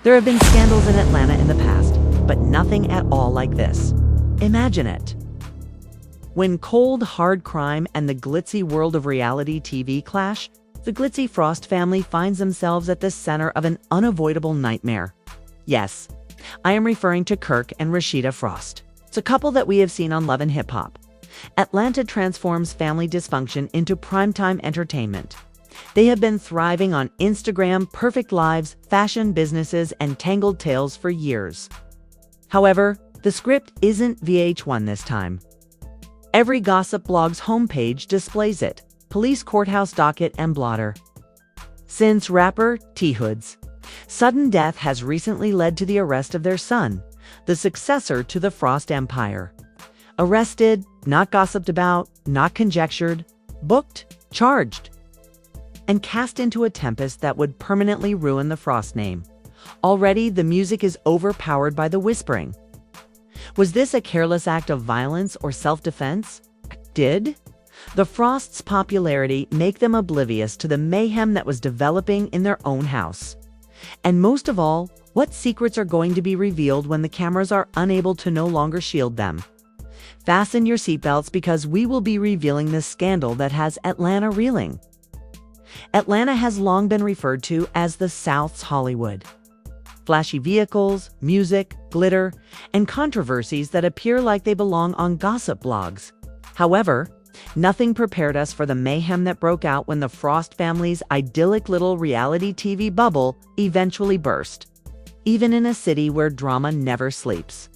There have been scandals in Atlanta in the past, but nothing at all like this. Imagine it. When cold, hard crime and the glitzy world of reality TV clash, the glitzy Frost family finds themselves at the center of an unavoidable nightmare. Yes, I am referring to Kirk and Rasheeda Frost. It's a couple that we have seen on Love and Hip Hop. Atlanta transforms family dysfunction into primetime entertainment. They have been thriving on Instagram, perfect lives, fashion businesses, and tangled tales for years. However, the script isn't VH1 this time. Every gossip blog's homepage displays it: police courthouse docket and blotter. Since rapper T-Hood's sudden death has recently led to the arrest of their son, the successor to the Frost empire. Arrested, not gossiped about, not conjectured, booked, charged, and cast into a tempest that would permanently ruin the Frost name. Already, the music is overpowered by the whispering. Was this a careless act of violence or self-defense? Did the Frost's popularity make them oblivious to the mayhem that was developing in their own house? And most of all, what secrets are going to be revealed when the cameras are unable to no longer shield them? Fasten your seatbelts because we will be revealing the scandal that has Atlanta reeling. Atlanta has long been referred to as the South's Hollywood. Flashy vehicles, music, glitter, and controversies that appear like they belong on gossip blogs. However, nothing prepared us for the mayhem that broke out when the Frost family's idyllic little reality TV bubble eventually burst. Even in a city where drama never sleeps.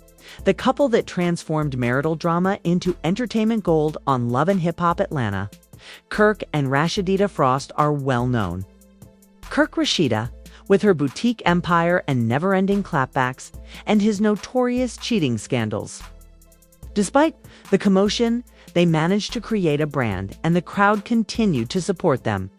The couple that transformed marital drama into entertainment gold on Love and Hip Hop Atlanta, Kirk and Rasheeda Frost, are well known. Kirk Rasheeda, with her boutique empire and never-ending clapbacks, and his notorious cheating scandals. Despite the commotion, they managed to create a brand, and the crowd continued to support them.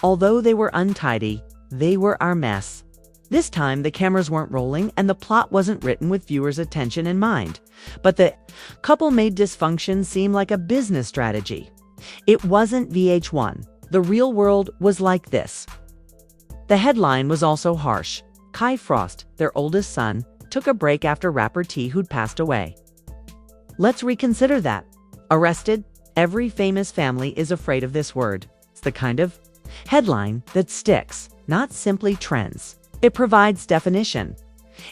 Although they were untidy, they were our mess. This time, the cameras weren't rolling and the plot wasn't written with viewers' attention in mind. But the couple made dysfunction seem like a business strategy. It wasn't VH1. The real world was like this. The headline was also harsh. Kai Frost, their oldest son, took a break after rapper T-Hood passed away. Let's reconsider that. Arrested, every famous family is afraid of this word. It's the kind of headline that sticks, not simply trends. It provides definition.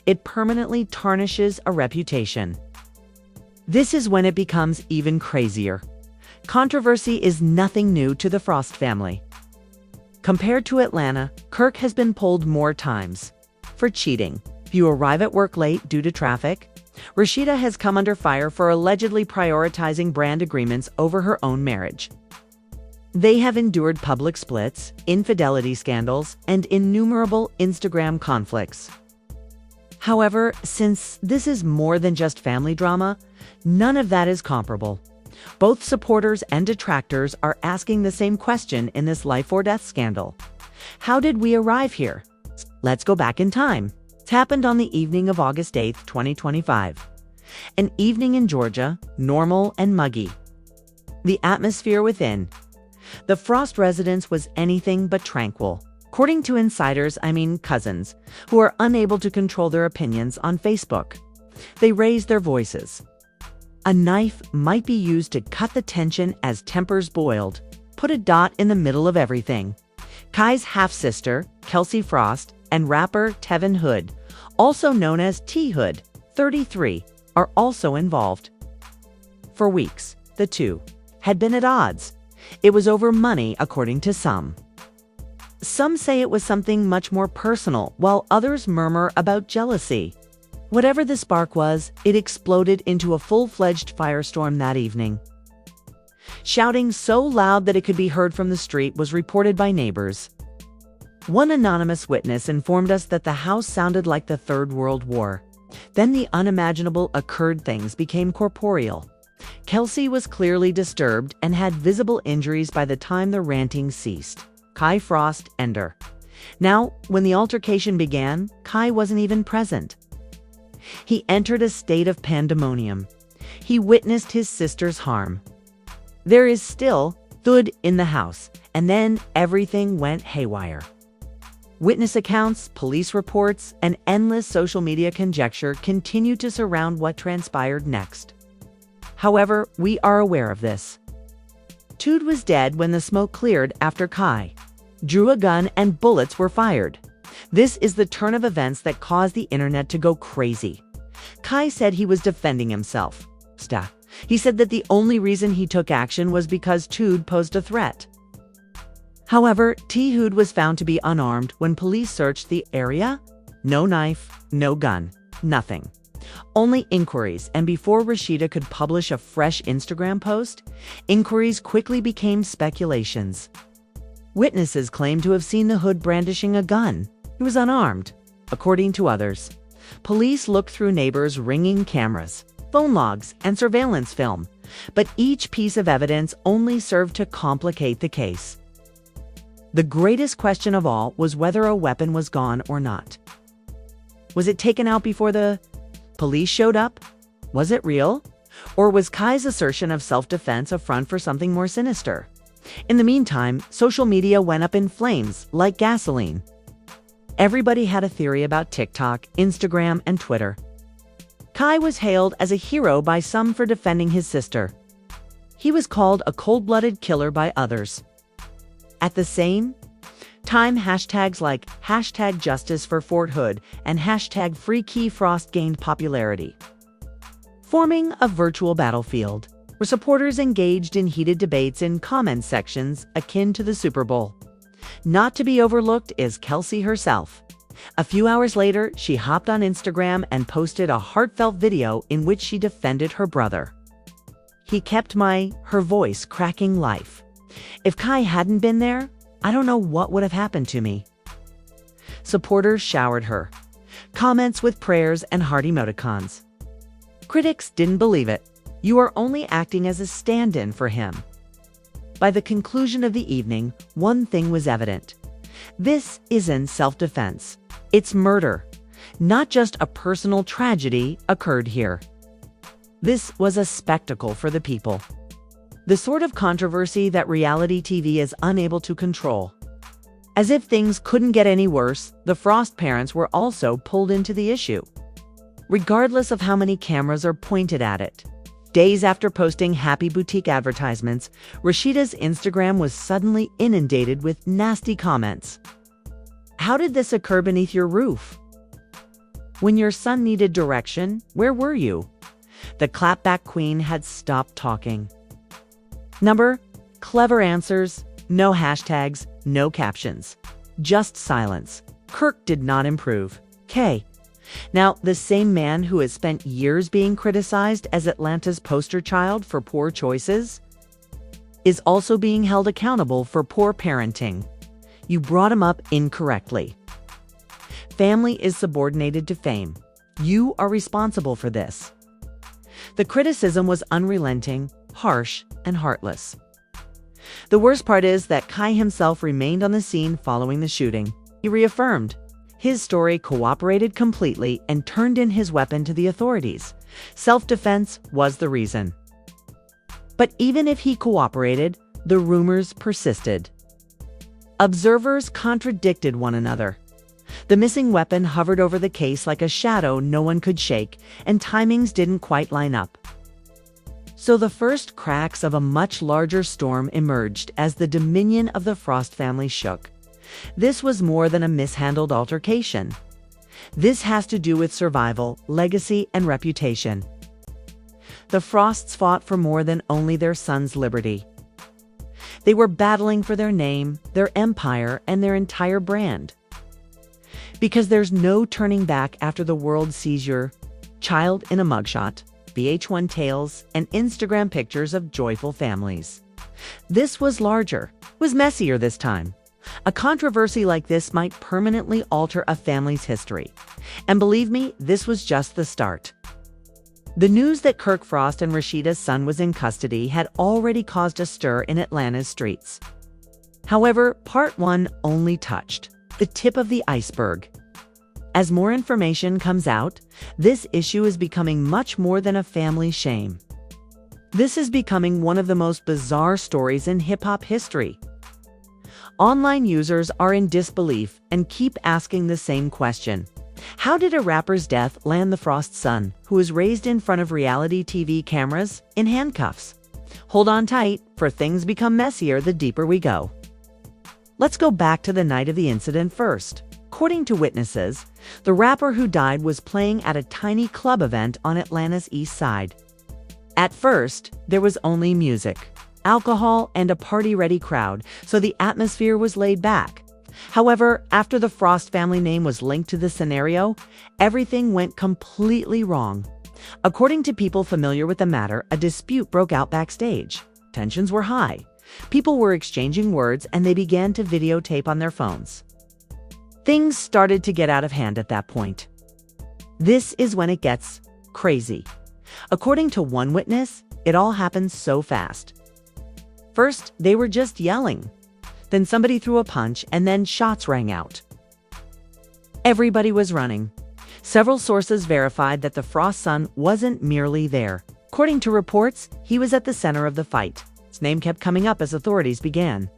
It permanently tarnishes a reputation. This is when it becomes even crazier. Controversy is nothing new to the Frost family. Compared to Atlanta, Kirk has been pulled more times. For cheating, if you arrive at work late due to traffic, Rasheeda has come under fire for allegedly prioritizing brand agreements over her own marriage. They have endured public splits, infidelity scandals, and innumerable Instagram conflicts. However, since this is more than just family drama, none of that is comparable. Both supporters and detractors are asking the same question in this life or death scandal. How did we arrive here? Let's go back in time. It happened on the evening of August 8, 2025. An evening in Georgia, normal and muggy. The atmosphere within the Frost residence was anything but tranquil. According to insiders, cousins, who are unable to control their opinions on Facebook. They raised their voices. A knife might be used to cut the tension as tempers boiled. Put a dot in the middle of everything. Kai's half-sister, Kelsey Frost, and rapper Tevin Hood, also known as T-Hood, 33, are also involved. For weeks, the two had been at odds. It was over money, according to some. Some say it was something much more personal, while others murmur about jealousy. Whatever the spark was, it exploded into a full-fledged firestorm that evening. Shouting so loud that it could be heard from the street was reported by neighbors. One anonymous witness informed us that the house sounded like the Third World War. Then the unimaginable occurred. Things became corporeal. Kelsey was clearly disturbed and had visible injuries by the time the ranting ceased. Kai Frost enter. Now, when the altercation began, Kai wasn't even present. He entered a state of pandemonium. He witnessed his sister's harm. There is still thud in the house, and then everything went haywire. Witness accounts, police reports, and endless social media conjecture continue to surround what transpired next. However, we are aware of this. Tood was dead when the smoke cleared after Kai drew a gun and bullets were fired. This is the turn of events that caused the internet to go crazy. Kai said he was defending himself. He said that the only reason he took action was because Tood posed a threat. However, Tood was found to be unarmed when police searched the area. No knife, no gun, nothing. Only inquiries, and before Rasheeda could publish a fresh Instagram post, inquiries quickly became speculations. Witnesses claimed to have seen the hood brandishing a gun. He was unarmed, according to others. Police looked through neighbors' ringing cameras, phone logs, and surveillance film, but each piece of evidence only served to complicate the case. The greatest question of all was whether a weapon was gone or not. Was it taken out before the police showed up? Was it real? Or was Kai's assertion of self-defense a front for something more sinister? In the meantime, social media went up in flames like gasoline. Everybody had a theory about TikTok, Instagram, and Twitter. Kai was hailed as a hero by some for defending his sister. He was called a cold-blooded killer by others. At the same time, hashtags like #JusticeForFortHood and #FreeKeyFrost gained popularity, forming a virtual battlefield where supporters engaged in heated debates in comment sections akin to the Super Bowl. Not to be overlooked is Kelsey herself. A few hours later, she hopped on Instagram and posted a heartfelt video in which she defended her brother. He kept her voice cracking life. If Kai hadn't been there, I don't know what would have happened to me. Supporters showered her comments with prayers and heart emoticons. Critics didn't believe it. You are only acting as a stand-in for him. By the conclusion of the evening, one thing was evident. This isn't self-defense. It's murder. Not just a personal tragedy occurred here. This was a spectacle for the people. The sort of controversy that reality TV is unable to control. As if things couldn't get any worse, the Frost parents were also pulled into the issue, regardless of how many cameras are pointed at it. Days after posting happy boutique advertisements, Rasheeda's Instagram was suddenly inundated with nasty comments. How did this occur beneath your roof? When your son needed direction, where were you? The clapback queen had stopped talking. Clever answers, no hashtags, no captions. Just silence. Kirk did not improve. Now, the same man who has spent years being criticized as Atlanta's poster child for poor choices is also being held accountable for poor parenting. You brought him up incorrectly. Family is subordinated to fame. You are responsible for this. The criticism was unrelenting, harsh, and heartless. The worst part is that Kai himself remained on the scene following the shooting. He reaffirmed his story, cooperated completely, and turned in his weapon to the authorities. Self-defense was the reason. But even if he cooperated, the rumors persisted. Observers contradicted one another. The missing weapon hovered over the case like a shadow no one could shake, and timings didn't quite line up. So the first cracks of a much larger storm emerged as the dominion of the Frost family shook. This was more than a mishandled altercation. This has to do with survival, legacy, and reputation. The Frosts fought for more than only their son's liberty. They were battling for their name, their empire, and their entire brand. Because there's no turning back after the world sees your child in a mugshot, VH1 tales, and Instagram pictures of joyful families. This was larger, was messier this time. A controversy like this might permanently alter a family's history. And believe me, this was just the start. The news that Kirk Frost and Rasheeda's son was in custody had already caused a stir in Atlanta's streets. However, part one only touched the tip of the iceberg. As more information comes out, this issue is becoming much more than a family shame. This is becoming one of the most bizarre stories in hip-hop history. Online users are in disbelief and keep asking the same question. How did a rapper's death land the Frost son, who was raised in front of reality TV cameras, in handcuffs? Hold on tight, for things become messier the deeper we go. Let's go back to the night of the incident first. According to witnesses, the rapper who died was playing at a tiny club event on Atlanta's east side. At first, there was only music, alcohol, and a party-ready crowd, so the atmosphere was laid back. However, after the Frost family name was linked to the scenario, everything went completely wrong. According to people familiar with the matter, a dispute broke out backstage. Tensions were high. People were exchanging words and they began to videotape on their phones. Things started to get out of hand at that point. This is when it gets crazy. According to one witness, it all happened so fast. First, they were just yelling. Then somebody threw a punch and then shots rang out. Everybody was running. Several sources verified that the Frost son wasn't merely there. According to reports, he was at the center of the fight. His name kept coming up as authorities began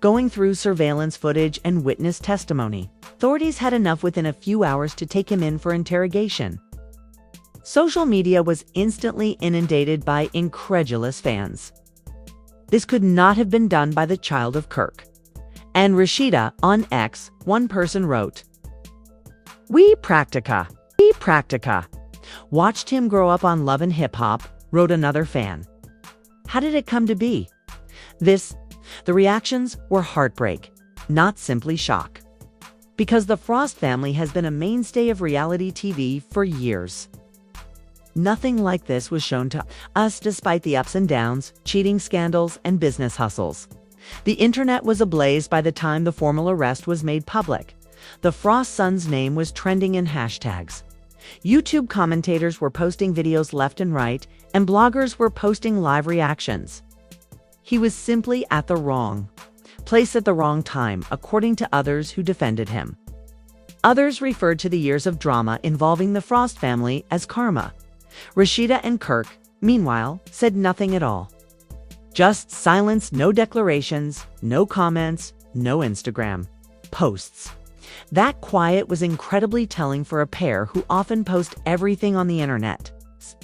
going through surveillance footage and witness testimony. Authorities had enough within a few hours to take him in for interrogation. Social media was instantly inundated by incredulous fans. This could not have been done by the child of Kirk. And Rasheeda, on X, one person wrote, We practica. Watched him grow up on Love and Hip Hop, wrote another fan. How did it come to be? The reactions were heartbreak, not simply shock. Because the Frost family has been a mainstay of reality TV for years. Nothing like this was shown to us despite the ups and downs, cheating scandals, and business hustles. The internet was ablaze by the time the formal arrest was made public. The Frost son's name was trending in hashtags. YouTube commentators were posting videos left and right, and bloggers were posting live reactions. He was simply at the wrong place at the wrong time, according to others who defended him. Others referred to the years of drama involving the Frost family as karma. Rasheeda and Kirk, meanwhile, said nothing at all. Just silence, no declarations, no comments, no Instagram posts. That quiet was incredibly telling for a pair who often post everything on the internet.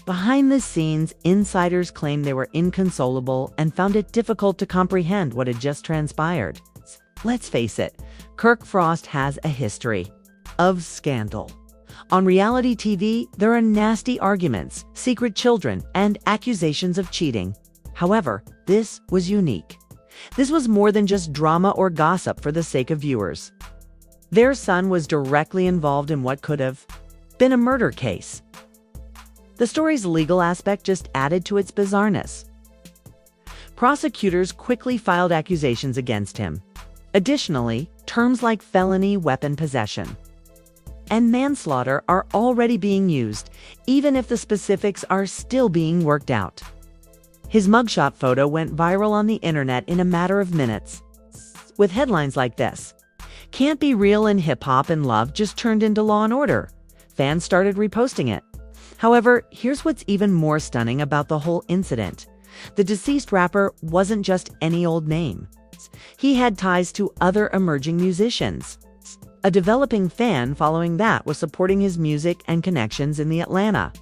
Behind the scenes, insiders claimed they were inconsolable and found it difficult to comprehend what had just transpired. Let's face it, Kirk Frost has a history of scandal. On reality TV, there are nasty arguments, secret children, and accusations of cheating. However, this was unique. This was more than just drama or gossip for the sake of viewers. Their son was directly involved in what could have been a murder case. The story's legal aspect just added to its bizarreness. Prosecutors quickly filed accusations against him. Additionally, terms like felony weapon possession and manslaughter are already being used, even if the specifics are still being worked out. His mugshot photo went viral on the internet in a matter of minutes, with headlines like this: "Can't be real in hip-hop and love just turned into Law and Order." Fans started reposting it. However, here's what's even more stunning about the whole incident. The deceased rapper wasn't just any old name. He had ties to other emerging musicians. A developing fan following that was supporting his music and connections in the Atlanta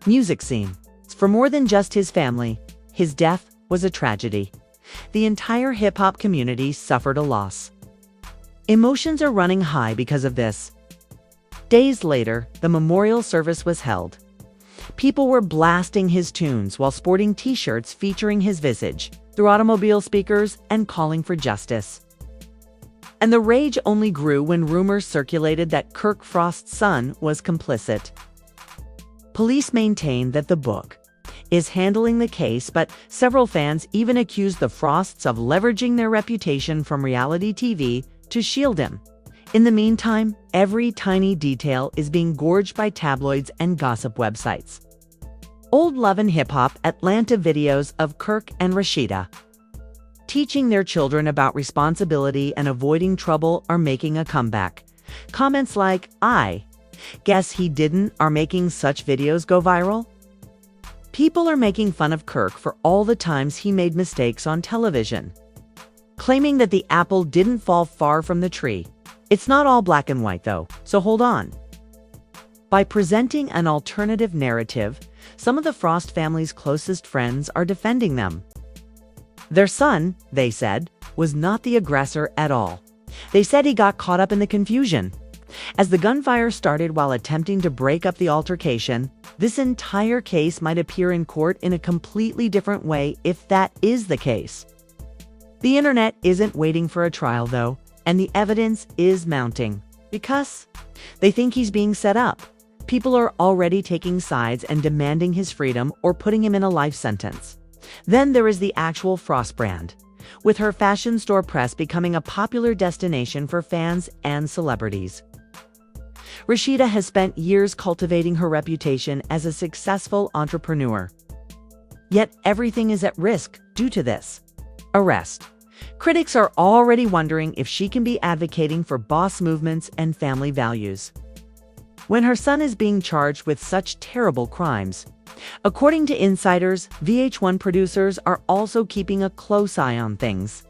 music scene. For more than just his family, his death was a tragedy. The entire hip-hop community suffered a loss. Emotions are running high because of this. Days later, the memorial service was held. People were blasting his tunes while sporting t-shirts featuring his visage through automobile speakers and calling for justice. And the rage only grew when rumors circulated that Kirk Frost's son was complicit. Police maintained that the book is handling the case, but several fans even accused the Frosts of leveraging their reputation from reality TV to shield him. In the meantime, every tiny detail is being gorged by tabloids and gossip websites. Old Love and Hip Hop Atlanta videos of Kirk and Rasheeda teaching their children about responsibility and avoiding trouble are making a comeback. Comments like, "I guess he didn't," are making such videos go viral. People are making fun of Kirk for all the times he made mistakes on television. claiming that the apple didn't fall far from the tree. It's not all black and white, though, so hold on. By presenting an alternative narrative, some of the Frost family's closest friends are defending them. Their son, they said, was not the aggressor at all. They said he got caught up in the confusion. As the gunfire started while attempting to break up the altercation, this entire case might appear in court in a completely different way if that is the case. The internet isn't waiting for a trial, though, and the evidence is mounting because they think he's being set up. People are already taking sides and demanding his freedom or putting him in a life sentence. Then there is the actual Frost brand, with her fashion store press becoming a popular destination for fans and celebrities. Rasheeda has spent years cultivating her reputation as a successful entrepreneur. Yet everything is at risk due to this arrest. Critics are already wondering if she can be advocating for boss movements and family values when her son is being charged with such terrible crimes. According to insiders, VH1 producers are also keeping a close eye on things.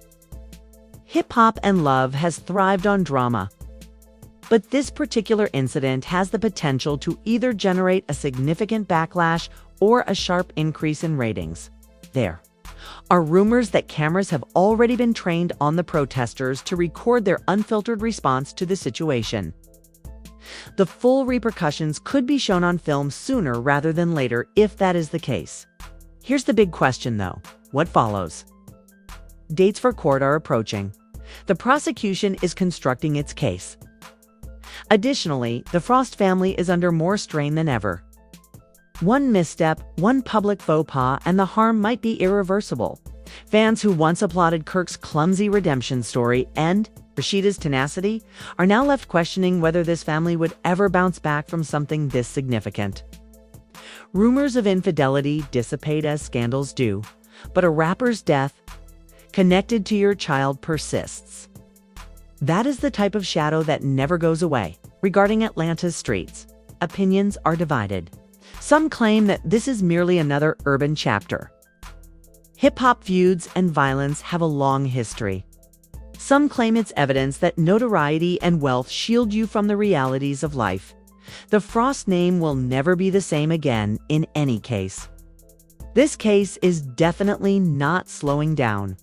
Hip-hop and love has thrived on drama, but this particular incident has the potential to either generate a significant backlash or a sharp increase in ratings. There are rumors that cameras have already been trained on the protesters to record their unfiltered response to the situation. The full repercussions could be shown on film sooner rather than later if that is the case. Here's the big question, though. What follows? Dates for court are approaching. The prosecution is constructing its case. Additionally, the Frost family is under more strain than ever. One misstep, one public faux pas, and the harm might be irreversible. Fans who once applauded Kirk's clumsy redemption story and Rasheeda's tenacity are now left questioning whether this family would ever bounce back from something this significant. Rumors of infidelity dissipate as scandals do, but a rapper's death connected to your child persists. That is the type of shadow that never goes away. Regarding Atlanta's streets, opinions are divided. Some claim that this is merely another urban chapter. Hip-hop feuds and violence have a long history. Some claim it's evidence that notoriety and wealth shield you from the realities of life. The Frost name will never be the same again in any case. This case is definitely not slowing down.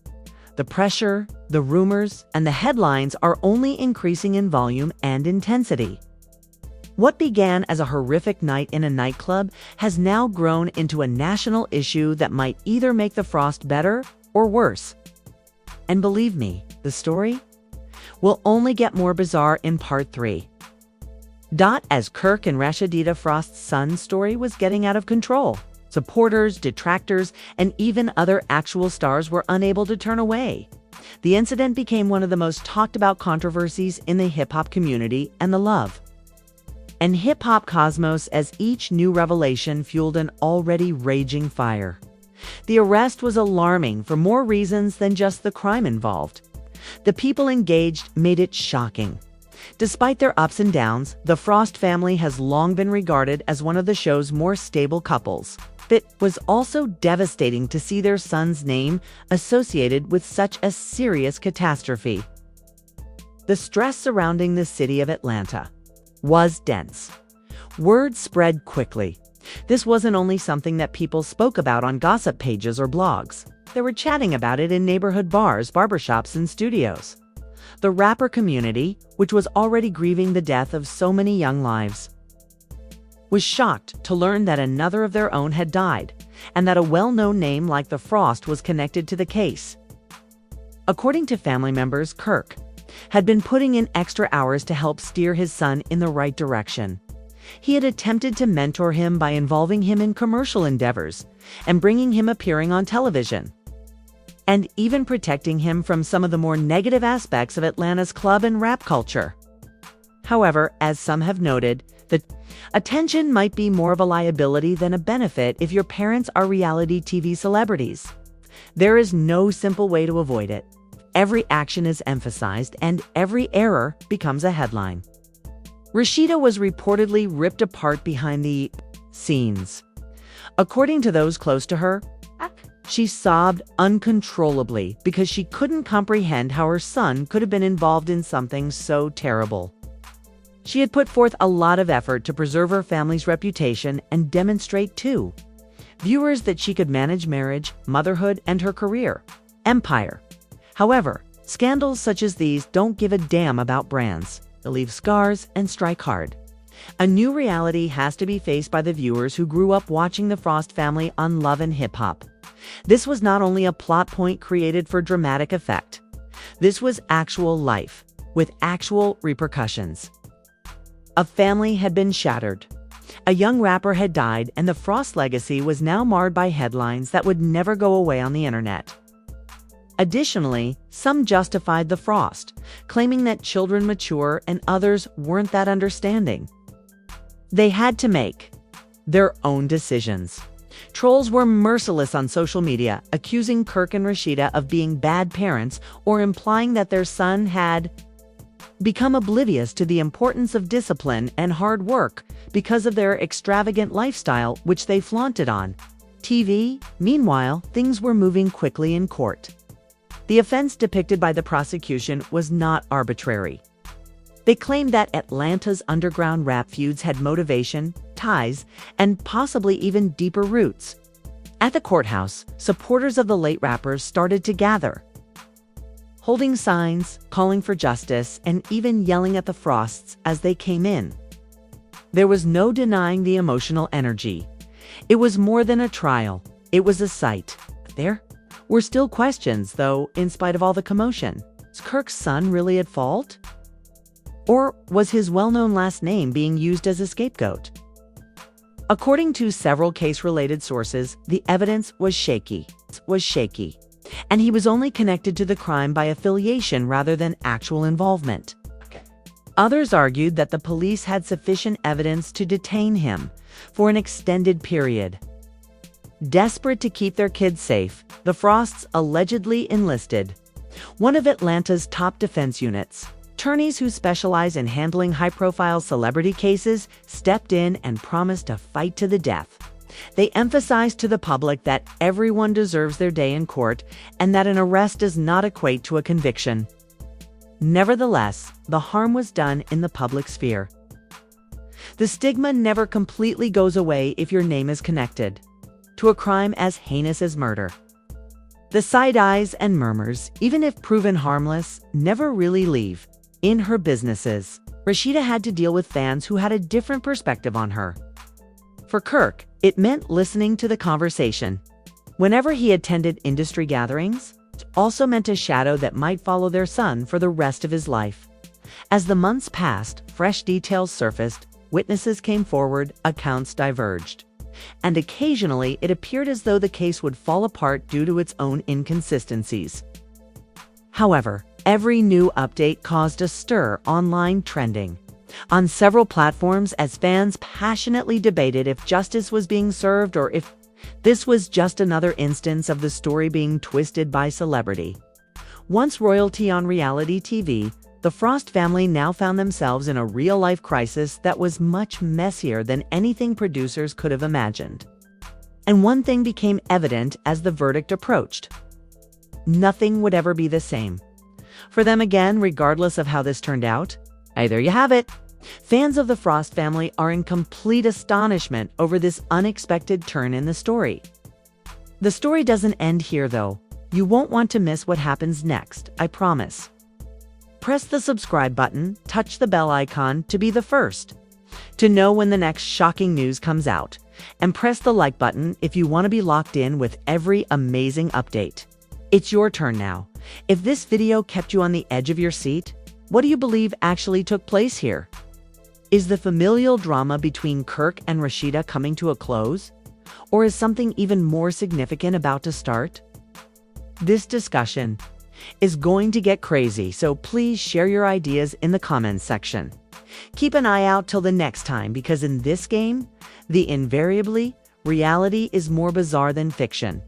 The pressure, the rumors, and the headlines are only increasing in volume and intensity. What began as a horrific night in a nightclub has now grown into a national issue that might either make the Frost better or worse. And believe me, the story will only get more bizarre in part 3. As Kirk and Rasheeda Frost's son's story was getting out of control, supporters, detractors, and even other actual stars were unable to turn away. The incident became one of the most talked about controversies in the hip-hop community and the love and hip-hop cosmos as each new revelation fueled an already raging fire. The arrest was alarming for more reasons than just the crime involved. The people engaged made it shocking. Despite their ups and downs, the Frost family has long been regarded as one of the show's more stable couples. It was also devastating to see their son's name associated with such a serious catastrophe. The stress surrounding the city of Atlanta was dense. Word spread quickly. This wasn't only something that people spoke about on gossip pages or blogs. They were chatting about it in neighborhood bars, barbershops, and studios. The rapper community, which was already grieving the death of so many young lives, was shocked to learn that another of their own had died, and that a well-known name like the Frost was connected to the case. According to family members, Kirk had been putting in extra hours to help steer his son in the right direction. He had attempted to mentor him by involving him in commercial endeavors and bringing him appearing on television, and even protecting him from some of the more negative aspects of Atlanta's club and rap culture. However, as some have noted, the attention might be more of a liability than a benefit if your parents are reality TV celebrities. There is no simple way to avoid it. Every action is emphasized, and every error becomes a headline. Rasheeda was reportedly ripped apart behind the scenes. According to those close to her, She sobbed uncontrollably because she couldn't comprehend how her son could have been involved in something so terrible. She had put forth a lot of effort to preserve her family's reputation and demonstrate to viewers that she could manage marriage, motherhood, and her career empire. However, scandals such as these don't give a damn about brands. They leave scars and strike hard. A new reality has to be faced by the viewers who grew up watching the Frost family on Love and Hip Hop. This was not only a plot point created for dramatic effect. This was actual life, with actual repercussions. A family had been shattered. A young rapper had died, and the Frost legacy was now marred by headlines that would never go away on the internet. Additionally, some justified the Frost, claiming that children mature and others weren't that understanding. They had to make their own decisions. Trolls were merciless on social media, accusing Kirk and Rasheeda of being bad parents or implying that their son had become oblivious to the importance of discipline and hard work because of their extravagant lifestyle, which they flaunted on TV. Meanwhile, things were moving quickly in court. The offense depicted by the prosecution was not arbitrary. They claimed that Atlanta's underground rap feuds had motivation, ties, and possibly even deeper roots. At the courthouse, supporters of the late rappers started to gather, holding signs, calling for justice, and even yelling at the Frosts as they came in. There was no denying the emotional energy. It was more than a trial. It was a sight. There were still questions, though, in spite of all the commotion. Was Kirk's son really at fault? Or was his well-known last name being used as a scapegoat? According to several case-related sources, the evidence was shaky, and he was only connected to the crime by affiliation rather than actual involvement. Others argued that the police had sufficient evidence to detain him for an extended period. Desperate to keep their kids safe, the Frosts allegedly enlisted one of Atlanta's top defense units. Attorneys who specialize in handling high-profile celebrity cases stepped in and promised to fight to the death. They emphasized to the public that everyone deserves their day in court and that an arrest does not equate to a conviction. Nevertheless, the harm was done in the public sphere. The stigma never completely goes away if your name is connected to a crime as heinous as murder. The side eyes and murmurs, even if proven harmless, never really leave. In her businesses, Rasheeda had to deal with fans who had a different perspective on her. For Kirk, it meant listening to the conversation. Whenever he attended industry gatherings, it also meant a shadow that might follow their son for the rest of his life. As the months passed, fresh details surfaced, witnesses came forward, accounts diverged. And occasionally, it appeared as though the case would fall apart due to its own inconsistencies. However, every new update caused a stir online trending on several platforms as fans passionately debated if justice was being served or if this was just another instance of the story being twisted by celebrity. Once royalty on reality TV, the Frost family now found themselves in a real-life crisis that was much messier than anything producers could have imagined. And one thing became evident as the verdict approached: nothing would ever be the same for them again, regardless of how this turned out. Hey, there you have it. Fans of the Frost family are in complete astonishment over this unexpected turn in the story. The story doesn't end here, though. You won't want to miss what happens next, I promise. Press the subscribe button, touch the bell icon to be the first to know when the next shocking news comes out, and press the like button if you want to be locked in with every amazing update. It's your turn now. If this video kept you on the edge of your seat, what do you believe actually took place here? Is the familial drama between Kirk and Rasheeda coming to a close? Or is something even more significant about to start? This discussion is going to get crazy, so please share your ideas in the comments section. Keep an eye out till the next time, because in this game, invariably, reality is more bizarre than fiction.